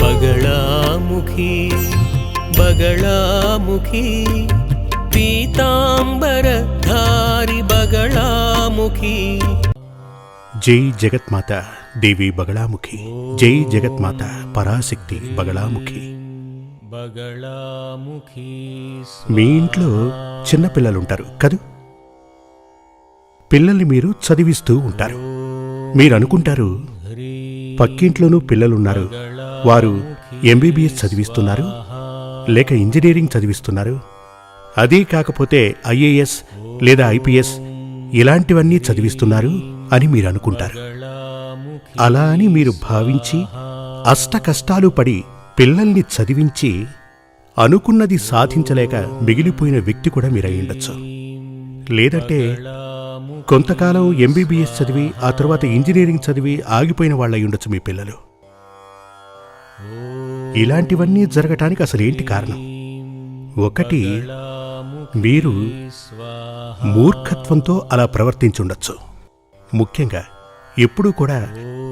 బగళాముఖి బగళాముఖి పీతాంబరధారి బగళాముఖి. జై జగత్మాత దేవి బగళాముఖి, జై జగత్మాత పరాశక్తి బగళాముఖి. మీ ఇంట్లో చిన్నపిల్లలుంటారు కదూ. పిల్లల్ని మీరు చదివిస్తూ ఉంటారు. మీరనుకుంటారు పక్కింట్లోనూ పిల్లలున్నారు, వారు ఎంబీబీఎస్ చదివిస్తున్నారు లేక ఇంజనీరింగ్ చదివిస్తున్నారు, అదీ కాకపోతే ఐఏఎస్ లేదా ఐపీఎస్ ఇలాంటివన్నీ చదివిస్తున్నారు అని మీరనుకుంటారు. అలా అని మీరు భావించి అష్ట కష్టాలు పడి పిల్లల్ని చదివించి అనుకున్నది సాధించలేక మిగిలిపోయిన వ్యక్తి కూడా మీరయ్యుండొచ్చు. లేదంటే కొంతకాలం ఎంబీబీఎస్ చదివి ఆ తర్వాత ఇంజనీరింగ్ చదివి ఆగిపోయిన వాళ్ళయ్యుండొచ్చు మీ పిల్లలు. ఇలాంటివన్నీ జరగటానికి అసలేంటి కారణం? ఒకటి, మీరు మూర్ఖత్వంతో అలా ప్రవర్తించుండొచ్చు. ముఖ్యంగా ఎప్పుడూ కూడా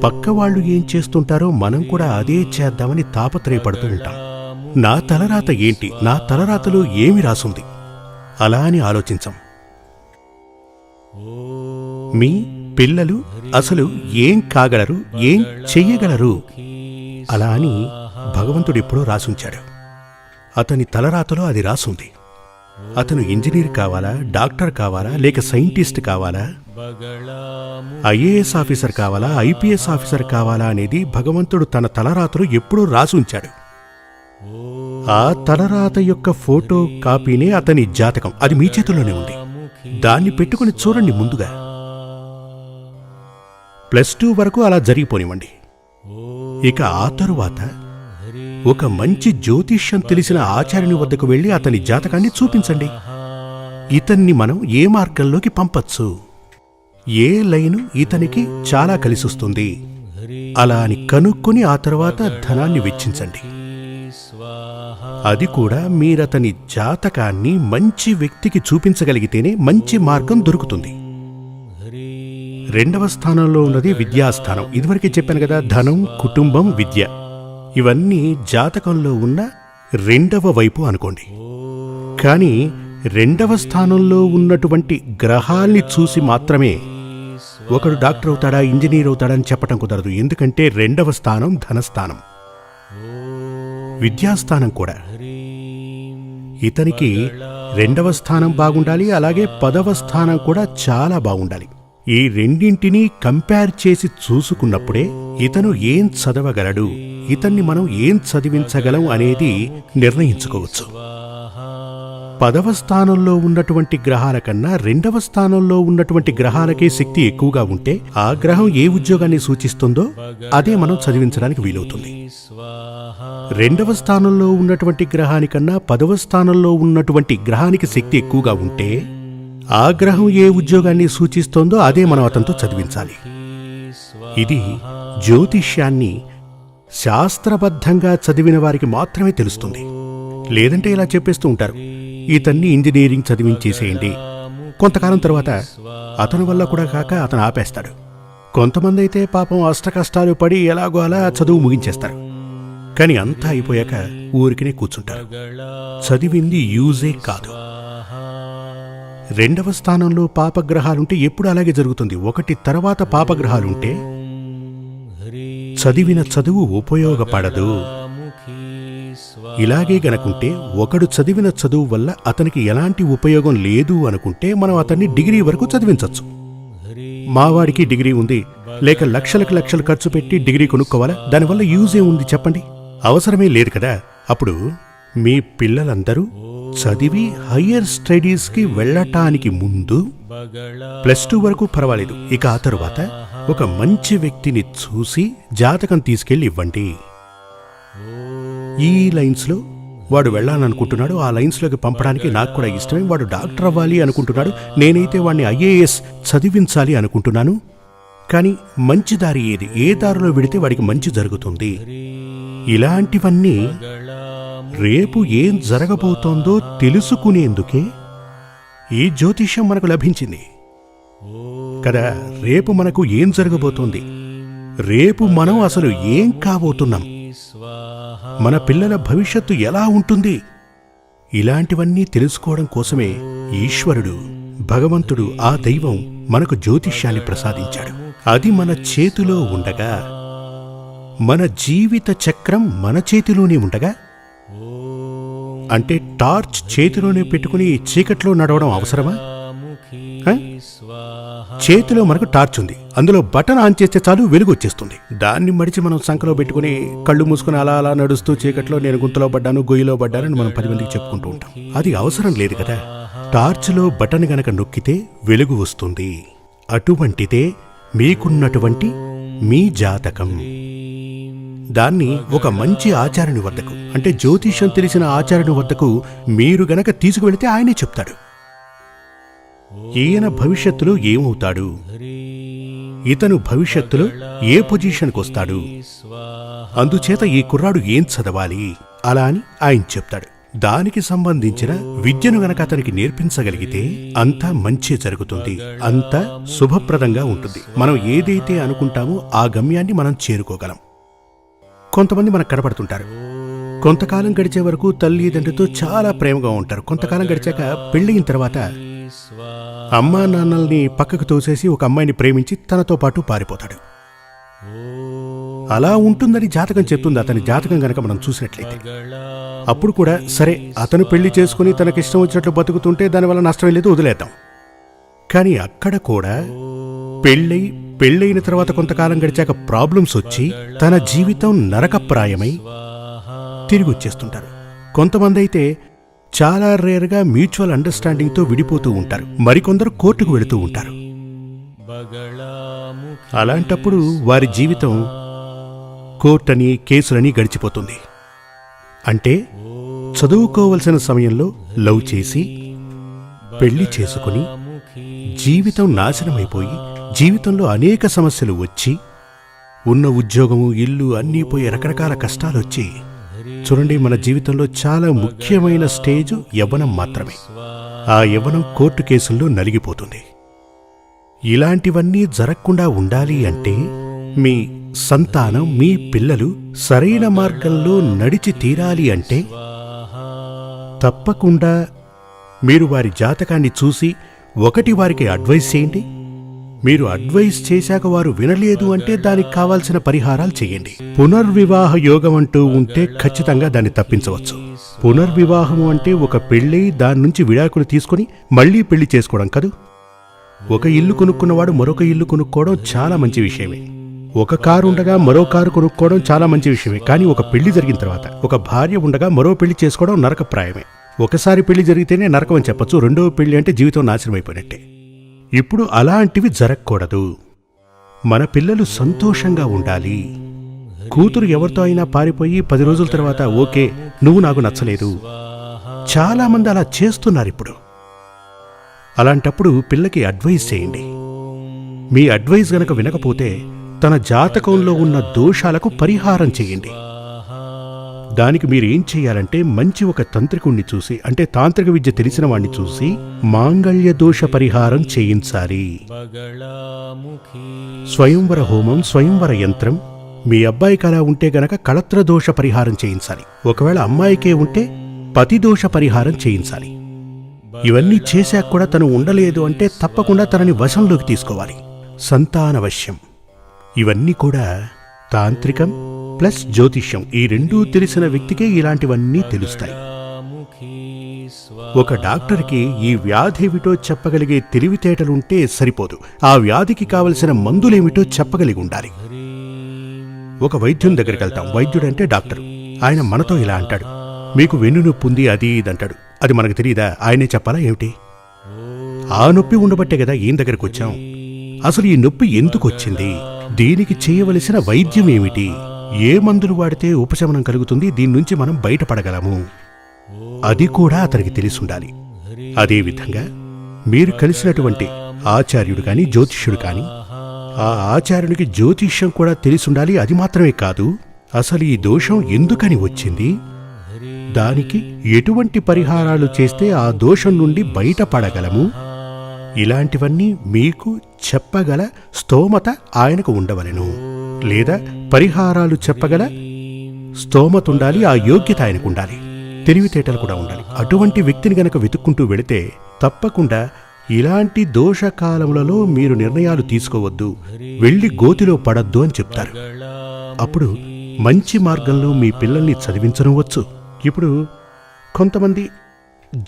పక్కవాళ్లు ఏం చేస్తుంటారో మనం కూడా అదే చేద్దామని తాపత్రయపడుతూ ఉంటాం. నా తలరాత ఏంటి, నా తలరాతలో ఏమి రాసుంది అలా అని ఆలోచించం. మీ పిల్లలు అసలు ఏం కాగలరు, ఏం చెయ్యగలరు అలా అని భగవంతుడెప్పుడో రాసుంచాడు. అతని తలరాతలో అది రాసుంది. అతను ఇంజనీర్ కావాలా, డాక్టర్ కావాలా, లేక సైంటిస్ట్ కావాలా, ఐఏఎస్ ఆఫీసర్ కావాలా, ఐపీఎస్ ఆఫీసర్ కావాలా అనేది భగవంతుడు తన తలరాతలో ఎప్పుడూ రాసుంచాడు. ఆ తలరాత యొక్క ఫోటో కాపీనే అతని జాతకం. అది మీ చేతుల్లోనే ఉంది. దాన్ని పెట్టుకుని చూడండి. ముందుగా +2 వరకు అలా జరిగిపోనివ్వండి. ఇక ఆ తరువాత ఒక మంచి జ్యోతిష్యం తెలిసిన ఆచార్యుని వద్దకు వెళ్లి అతని జాతకాన్ని చూపించండి. ఇతన్ని మనం ఏ మార్గంలోకి పంపచ్చు, ఏ లైను ఇతనికి చాలా కలిసొస్తుంది అలా అని కనుక్కొని ఆ తర్వాత ధనాన్ని వెచ్చించండి. అది కూడా మీరతని జాతకాన్ని మంచి వ్యక్తికి చూపించగలిగితేనే మంచి మార్గం దొరుకుతుంది. 2వ స్థానంలో ఉన్నది విద్యాస్థానం. ఇదివరకే చెప్పాను కదా, ధనం, కుటుంబం, విద్య ఇవన్నీ జాతకంలో ఉన్న 2వ వైపు అనుకోండి. కానీ 2వ స్థానంలో ఉన్నటువంటి గ్రహాల్ని చూసి మాత్రమే ఒకడు డాక్టర్ అవుతాడా, ఇంజనీర్ అవుతాడని చెప్పటం కుదరదు. ఎందుకంటే 2వ స్థానం ధనస్థానం, విద్యాస్థానం కూడా. ఇతనికి 2వ స్థానం బాగుండాలి, అలాగే 10వ స్థానం కూడా చాలా బాగుండాలి. ఈ రెండింటినీ కంపేర్ చేసి చూసుకున్నప్పుడే ఇతను ఏం చదవగలడు, ఇతన్ని మనం ఏం చదివించగలం అనేది నిర్ణయించుకోవచ్చు. 10వ స్థానంలో ఉన్నటువంటి గ్రహాల కన్నా 2వ స్థానంలో ఉన్నటువంటి గ్రహాలకే శక్తి ఎక్కువగా ఉంటే ఆ గ్రహం ఏ ఉద్యోగాన్ని సూచిస్తుందో అదే మనం చదివించడానికి వీలవుతుంది. 2వ స్థానంలో ఉన్నటువంటి గ్రహానికన్నా 10వ స్థానంలో ఉన్నటువంటి గ్రహానికి శక్తి ఎక్కువగా ఉంటే ఆ గ్రహం ఏ ఉద్యోగాన్ని సూచిస్తోందో అదే మనం అతనితో చదివించాలి. ఇది జ్యోతిష్యాన్ని శాస్త్రబద్ధంగా చదివిన వారికి మాత్రమే తెలుస్తుంది. లేదంటే ఇలా చెప్పేస్తూ ఉంటారు, ఇతన్ని ఇంజనీరింగ్ చదివించేసేయండి. కొంతకాలం తర్వాత అతని వల్ల కూడా కాక అతను ఆపేస్తాడు. కొంతమంది అయితే పాపం అష్టకష్టాలు పడి ఎలాగో అలా చదువు ముగించేస్తారు. కానీ అంతా అయిపోయాక ఊరికినే కూర్చుంటారు. చదివింది యూజే కాదు. 2వ స్థానంలో పాపగ్రహాలుంటే ఎప్పుడు అలాగే జరుగుతుంది. ఒకటి తర్వాత పాపగ్రహాలుంటే చదివిన చదువు ఉపయోగపడదు. ఇలాగే గనుకుంటే ఒకడు చదివిన చదువు వల్ల అతనికి ఎలాంటి ఉపయోగం లేదు అనుకుంటే మనం అతన్ని డిగ్రీ వరకు చదివించవచ్చు. మావాడికి డిగ్రీ ఉంది, లేక లక్షలకు లక్షలు ఖర్చు పెట్టి డిగ్రీ కొనుక్కోవాలా? దానివల్ల యూజే ఉంది చెప్పండి? అవసరమే లేదు కదా. అప్పుడు మీ పిల్లలందరూ చదివి హయ్యర్ స్టడీస్కి వెళ్ళటానికి ముందు +2 వరకు పర్వాలేదు. ఇక ఆ తరువాత ఒక మంచి వ్యక్తిని చూసి జాతకం తీసుకెళ్ళి ఇవ్వండి. ఈ లైన్స్లో వాడు వెళ్ళాలనుకుంటున్నాడు, ఆ లైన్స్లోకి పంపడానికి నాకు కూడా ఇష్టమే. వాడు డాక్టర్ అవ్వాలి అనుకుంటున్నాడు, నేనైతే వాడిని ఐఏఎస్ చదివించాలి అనుకుంటున్నాను. కానీ మంచి దారి ఏది, ఏ దారిలో వెడితే వాడికి మంచి జరుగుతుంది, ఇలాంటివన్నీ రేపు ఏం జరగబోతోందో తెలుసుకునేందుకే ఈ జ్యోతిష్యం మనకు లభించింది కదా. రేపు మనకు ఏం జరగబోతోంది, రేపు మనం అసలు ఏం కాబోతున్నాం మన పిల్లల భవిష్యత్తు ఎలా ఉంటుంది? ఇలాంటివన్నీ తెలుసుకోవడం కోసమే ఈశ్వరుడు, భగవంతుడు, ఆ దైవం మనకు జ్యోతిష్యాన్ని ప్రసాదించాడు. అది మన చేతిలో ఉండగా, మన జీవిత చక్రం మన చేతిలోనే ఉండగా, అంటే టార్చ్ చేతిలోనే పెట్టుకుని చీకట్లో నడవడం అవసరమా? చేతిలో మనకు టార్చ్ ఉంది, అందులో బటన్ ఆన్ చేస్తే చాలు వెలుగు వచ్చేస్తుంది. దాన్ని మడిచి మనం సంకలో పెట్టుకుని కళ్ళు మూసుకుని అలా అలా నడుస్తూ చీకట్లో నేను గుంతలో పడ్డాను, గొయ్యిలో పడ్డానని మనం 10 మందికి చెప్పుకుంటూ ఉంటాం. అది అవసరం లేదు కదా. టార్చ్లో బటన్ గనక నొక్కితే వెలుగు వస్తుంది. అటువంటిదే మీకున్నటువంటి మీ జాతకం. దాన్ని ఒక మంచి ఆచార్యుని వద్దకు, అంటే జ్యోతిష్యం తెలిసిన ఆచార్యుని వద్దకు మీరు గనక తీసుకువెళితే ఆయనే చెప్తాడు ఈయన భవిష్యత్తులో ఏమవుతాడు, ఇతను భవిష్యత్తులో ఏ పొజిషన్కి వస్తాడు, అందుచేత ఈ కుర్రాడు ఏం చదవాలి, అలా అని ఆయన చెప్తాడు. దానికి సంబంధించిన విద్యను గనక అతనికి నేర్పించగలిగితే అంతా మంచి జరుగుతుంది, అంతా శుభప్రదంగా ఉంటుంది. మనం ఏదైతే అనుకుంటామో ఆ గమ్యాన్ని మనం చేరుకోగలం. కొంతమంది మనకు కనపడుతుంటారు. కొంతకాలం గడిచే వరకు తల్లిదండ్రులతో చాలా ప్రేమగా ఉంటారు. కొంతకాలం గడిచాక పెళ్ళయిన తర్వాత అమ్మా నాన్నల్ని పక్కకు తోసేసి ఒక అమ్మాయిని ప్రేమించి తనతో పాటు పారిపోతాడు. అలా ఉంటుందని జాతకం చెప్తుంది. అతని జాతకం గనక మనం చూసినట్లయితే అప్పుడు కూడా సరే, అతను పెళ్లి చేసుకుని తనకిష్టం వచ్చినట్లు బతుకుతుంటే దానివల్ల నష్టం లేదు, వదిలేద్దాం. కానీ అక్కడ కూడా పెళ్ళైన తర్వాత కొంతకాలం గడిచాక ప్రాబ్లమ్స్ వచ్చి తన జీవితం నరకప్రాయమై తిరిగి వచ్చేస్తుంటారు. కొంతమంది అయితే చాలా రేర్గా మ్యూచువల్ అండర్స్టాండింగ్తో విడిపోతూ ఉంటారు. మరికొందరు కోర్టుకు వెళుతూ ఉంటారు. అలాంటప్పుడు వారి జీవితం కోర్టని, కేసులని గడిచిపోతుంది. అంటే చదువుకోవలసిన సమయంలో లవ్ చేసి పెళ్లి చేసుకుని జీవితం నాశనమైపోయి, జీవితంలో అనేక సమస్యలు వచ్చి, ఉన్న ఉద్యోగము, ఇల్లు అన్నీ పోయి రకరకాల కష్టాలొచ్చి, చూడండి, మన జీవితంలో చాలా ముఖ్యమైన స్టేజ్ యవ్వనం మాత్రమే. ఆ యవ్వనం కోర్టు కేసుల్లో నలిగిపోతుంది. ఇలాంటివన్నీ జరగకుండా ఉండాలి అంటే మీ సంతానం, మీ పిల్లలు సరైన మార్గంలో నడిచి తీరాలి అంటే తప్పకుండా మీరు వారి జాతకాన్ని చూసి ఒకటి వారికి అడ్వైస్ చేయండి. మీరు అడ్వైస్ చేశాక వారు వినలేదు అంటే దానికి కావాల్సిన పరిహారాలు చేయండి. పునర్వివాహ యోగం అంటూ ఉంటే ఖచ్చితంగా దాన్ని తప్పించవచ్చు. పునర్వివాహము అంటే ఒక పెళ్ళి, దాని నుంచి విడాకులు తీసుకుని మళ్లీ పెళ్లి చేసుకోవడం కాదు. ఒక ఇల్లు కొనుక్కున్నవాడు మరొక ఇల్లు కొనుక్కోవడం చాలా మంచి విషయమే. ఒక కారు ఉండగా మరో కారు కొనుక్కోవడం చాలా మంచి విషయమే. కానీ ఒక పెళ్లి జరిగిన తర్వాత ఒక భార్య ఉండగా మరో పెళ్లి చేసుకోవడం నరకప్రాయమే. ఒకసారి పెళ్లి జరిగితేనే నరకం అని చెప్పచ్చు, రెండవ పెళ్లి అంటే జీవితం నాశనం అయిపోయినట్టే. ఇప్పుడు అలాంటివి జరగకూడదు. మన పిల్లలు సంతోషంగా ఉండాలి. కూతురు ఎవరితో అయినా పారిపోయి 10 రోజుల తర్వాత ఓకే, నువ్వు నాకు నచ్చలేదు, చాలామంది అలా చేస్తున్నారు ఇప్పుడు. అలాంటప్పుడు పిల్లకి అడ్వైస్ చేయండి. మీ అడ్వైస్ గనక వినకపోతే తన జాతకంలో ఉన్న దోషాలకు పరిహారం చేయండి. దానికి మీరేం చెయ్యాలంటే మంచి ఒక తంత్రికుణ్ణి చూసి, అంటే తాంత్రిక విద్య తెలిసిన వాణ్ణి చూసి మాంగళ్య దోష పరిహారం చేయించాలి. స్వయంవర హోమం, స్వయంవర యంత్రం. మీ అబ్బాయికి అలా ఉంటే గనక కళత్ర దోష పరిహారం చేయించాలి. ఒకవేళ అమ్మాయికే ఉంటే పతి దోష పరిహారం చేయించాలి. ఇవన్నీ చేశాక కూడా తను ఉండలేదు అంటే తప్పకుండా తనని వశంలోకి తీసుకోవాలి. సంతానవశ్యం. ఇవన్నీ కూడా తాంత్రికం ప్లస్ జ్యోతిష్యం, ఈ రెండూ తెలిసిన వ్యక్తికే ఇలాంటివన్నీ తెలుస్తాయి. ఒక డాక్టర్కి ఈ వ్యాధి ఏమిటో చెప్పగలిగే తెలివితేటలుంటే సరిపోదు, ఆ వ్యాధికి కావలసిన మందులేమిటో చెప్పగలిగి ఉండాలి. ఒక వైద్యుని దగ్గరికి వెళ్తాం. వైద్యుడంటే డాక్టర్. ఆయన మనతో ఇలా అంటాడు, మీకు వెన్నునొప్పి ఉంది, అది ఇదంటాడు. అది మనకు తెలియదా? ఆయనే చెప్పాలా ఏమిటి? ఆ నొప్పి ఉండబట్టే కదా ఈయన దగ్గరికి వచ్చాం. అసలు ఈ నొప్పి ఎందుకు వచ్చింది, దీనికి చేయవలసిన వైద్యం ఏమిటి, ఏ మందులు వాడితే ఉపశమనం కలుగుతుంది, దీని నుంచి మనం బయటపడగలము, అది కూడా అతనికి తెలిసుండాలి. అదేవిధంగా మీరు కలిసినటువంటి ఆచార్యుడు కాని, జ్యోతిష్యుడు కాని, ఆ ఆచార్యునికి జ్యోతిష్యం కూడా తెలిసుండాలి. అది మాత్రమే కాదు, అసలు ఈ దోషం ఎందుకని వచ్చింది, దానికి ఎటువంటి పరిహారాలు చేస్తే ఆ దోషం నుండి బయటపడగలము, ఇలాంటివన్నీ మీకు చెప్పగల స్తోమత ఆయనకు ఉండవలెను. లేదా పరిహారాలు చెప్పగల స్తోమత ఉండాలి, ఆ యోగ్యత ఆయనకు ఉండాలి, తెలివితేటలు కూడా ఉండాలి. అటువంటి వ్యక్తిని గనక వెతుక్కుంటూ వెళితే తప్పకుండా ఇలాంటి దోషకాలములలో మీరు నిర్ణయాలు తీసుకోవద్దు, వెళ్ళి గోతిలో పడద్దు అని చెప్తారు. అప్పుడు మంచి మార్గంలో మీ పిల్లల్ని చదివించనవచ్చు. ఇప్పుడు కొంతమంది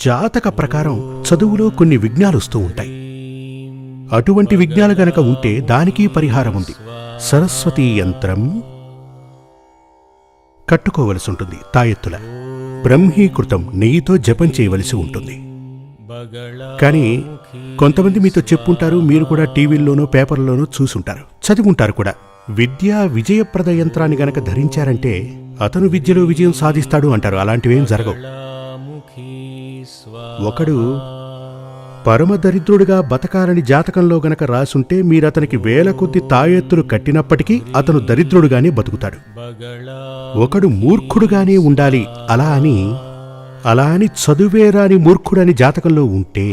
జాతక ప్రకారం చదువులో కొన్ని విఘ్నాలు వస్తూ ఉంటాయి. అటువంటి విఘ్నాలు గనక ఉంటే దానికి పరిహారం ఉంది. సరస్వతీ యంత్రం కట్టుకోవలసి ఉంటుంది. తాయెత్తుల బ్రహ్మీకృతం నెయ్యితో జపం చేయవలసి ఉంటుంది. కానీ కొంతమంది మీతో చెప్పుంటారు, మీరు కూడా టీవీల్లోనో పేపర్లోనో చూసుంటారు, చదివుంటారు కూడా. విద్యా విజయప్రద యంత్రాన్ని గనక ధరించారంటే అతను విద్యలో విజయం సాధిస్తాడు అంటారు. అలాంటివేం జరగవు. ఒకడు పరమదరిద్రుడిగా బతకాలని జాతకంలో గనక రాసుంటే మీరతనికి వేల కొద్ది తాయెత్తులు కట్టినప్పటికీ అతను దరిద్రుడుగానే బతుకుతాడు. ఒకడు మూర్ఖుడుగానే ఉండాలి అలా అని చదువేరాని మూర్ఖుడని జాతకంలో ఉంటే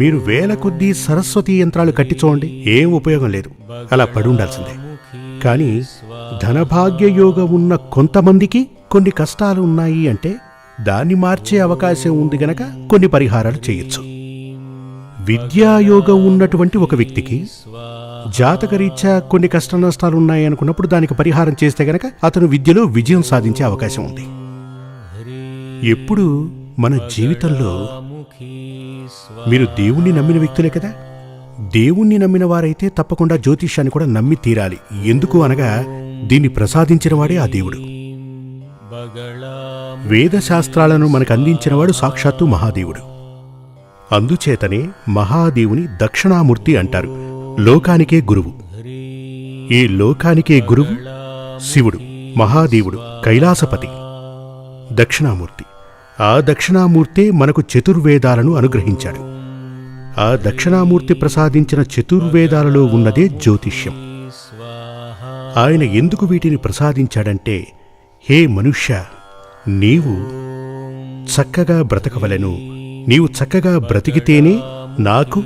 మీరు వేల కొద్దీ సరస్వతీ యంత్రాలు కట్టి చూడండి, ఏం ఉపయోగం లేదు, అలా పడి ఉండాల్సిందే. కానీ ధనభాగ్య యోగం ఉన్న కొంతమందికి కొన్ని కష్టాలు ఉన్నాయి అంటే దాన్ని మార్చే అవకాశం ఉంది గనక కొన్ని పరిహారాలు చేయొచ్చు. విద్యాయోగం ఉన్నటువంటి ఒక వ్యక్తికి జాతకరీత్యా కొన్ని కష్ట నష్టాలు ఉన్నాయి అనుకున్నప్పుడు దానికి పరిహారం చేస్తే గనక అతను విద్యలో విజయం సాధించే అవకాశం ఉంది. ఎప్పుడు మన జీవితంలో మీరు దేవుణ్ణి నమ్మిన వ్యక్తులే కదా. దేవుణ్ణి నమ్మిన వారైతే తప్పకుండా జ్యోతిష్యాన్ని కూడా నమ్మి తీరాలి. ఎందుకు అనగా దీన్ని ప్రసాదించిన వాడే ఆ దేవుడు. వేదశాస్త్రాలను మనకు అందించినవాడు సాక్షాత్తు మహాదేవుడు. అందుచేతనే మహాదేవుని దక్షిణామూర్తి అంటారు. లోకానికే గురువు. ఈ లోకానికే గురువు శివుడు, మహాదేవుడు, కైలాసపతి, దక్షిణామూర్తి. ఆ దక్షిణామూర్తే మనకు చతుర్వేదాలను అనుగ్రహించాడు. ఆ దక్షిణామూర్తి ప్రసాదించిన చతుర్వేదాలలో ఉన్నదే జ్యోతిష్యం. ఆయన ఎందుకు వీటిని ప్రసాదించాడంటే, హే మనుష్య, నీవు చక్కగా బ్రతకవలెను, నీవు చక్కగా బ్రతికితేనే నాకు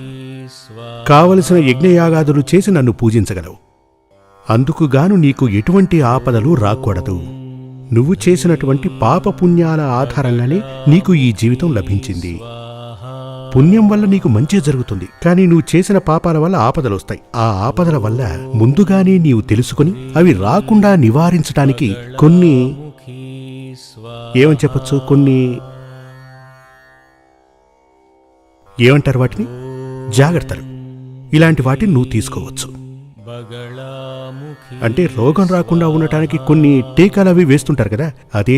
కావలసిన యజ్ఞయాగాదులు చేసి నన్ను పూజించగలవు. అందుకుగాను నీకు ఎటువంటి ఆపదలు రాకూడదు. నువ్వు చేసినటువంటి పాపపుణ్యాల ఆధారంగానే నీకు ఈ జీవితం లభించింది. పుణ్యం వల్ల నీకు మంచి జరుగుతుంది, కానీ నువ్వు చేసిన పాపాల వల్ల ఆపదలొస్తాయి. ఆ ఆపదల వల్ల ముందుగానే నీవు తెలుసుకుని అవి రాకుండా నివారించడానికి కొన్ని ఏమని చెప్పచ్చు, కొన్ని ఏమంటారు వాటిని, జాగ్రత్తలు. ఇలాంటి వాటిని నువ్వు తీసుకోవచ్చు. అంటే రోగం రాకుండా ఉండటానికి కొన్ని టీకాలు అవి వేస్తుంటారు కదా, అదే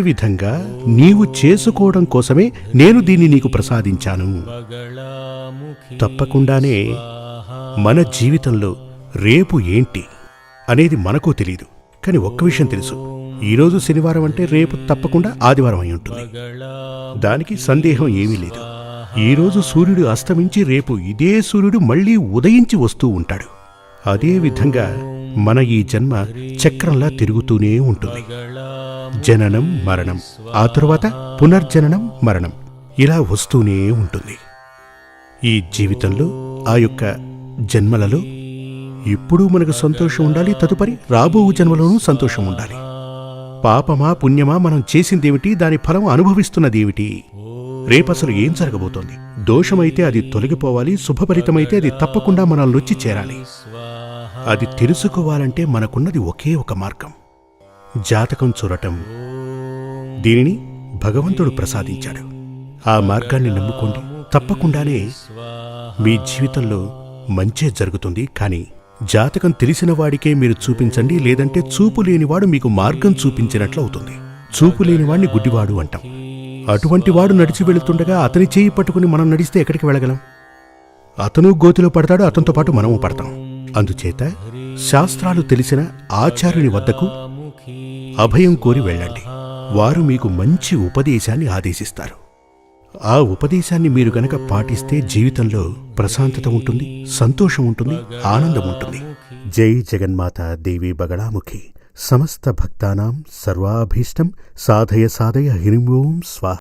విధంగా నీవు చేసుకోవడం కోసమే నేను దీన్ని నీకు ప్రసాదించాను. తప్పకుండానే మన జీవితంలో రేపు ఏంటి అనేది మనకు తెలియదు. కానీ ఒక్క విషయం తెలుసు, ఈరోజు శనివారం అంటే రేపు తప్పకుండా ఆదివారం అయి ఉంటుంది. దానికి సందేహం ఏమీ లేదు. ఈరోజు సూర్యుడు అస్తమించి రేపు ఇదే సూర్యుడు మళ్లీ ఉదయించి వస్తూ ఉంటాడు. అదేవిధంగా మన ఈ జన్మ చక్రంలా తిరుగుతూనే ఉంటుంది. జననం మరణం, ఆ తరువాత పునర్జననం మరణం, ఇలా వస్తూనే ఉంటుంది. ఈ జీవితంలో ఆ యొక్క జన్మలలో ఇప్పుడు మనకు సంతోషం ఉండాలి, తదుపరి రాబో జన్మలోనూ సంతోషం ఉండాలి. పాపమా పుణ్యమా, మనం చేసిందేమిటి, దాని ఫలం అనుభవిస్తున్నదేమిటి, రేపసలు ఏం జరగబోతోంది. దోషమైతే అది తొలగిపోవాలి, శుభఫలితమైతే అది తప్పకుండా మనల్నొచ్చి చేరాలి. అది తెలుసుకోవాలంటే మనకున్నది ఒకే ఒక మార్గం, జాతకం చూడటం. దీనిని భగవంతుడు ప్రసాదించాడు. ఆ మార్గాన్ని నమ్ముకోండి, తప్పకుండానే మీ జీవితంలో మంచే జరుగుతుంది. కానీ జాతకం తెలిసిన వాడికే మీరు చూపించండి, లేదంటే చూపు లేనివాడు మీకు మార్గం చూపించినట్లు అవుతుంది. చూపు లేనివాడిని గుడ్డివాడు అంటాం. అటువంటి వాడు నడిచి వెళుతుండగా అతని చేయి పట్టుకుని మనం నడిస్తే ఎక్కడికి వెళ్ళగలం? అతను గోతిలో పడతాడు, అతనితో పాటు మనము పడతాం. అందుచేత శాస్త్రాలు తెలిసిన ఆచార్యుని వద్దకు అభయం కోరి వెళ్ళండి. వారు మీకు మంచి ఉపదేశాన్ని ఆదేశిస్తారు. ఆ ఉపదేశాన్ని మీరు గనక పాటిస్తే జీవితంలో ప్రశాంతత ఉంటుంది, సంతోషం ఉంటుంది, ఆనందం ఉంటుంది. జై జగన్మాత దేవి బగళాముఖి. సమస్త భక్తానాం సర్వాభీష్టం సాధయ సాధయ హ్రీం ఓం స్వాహ.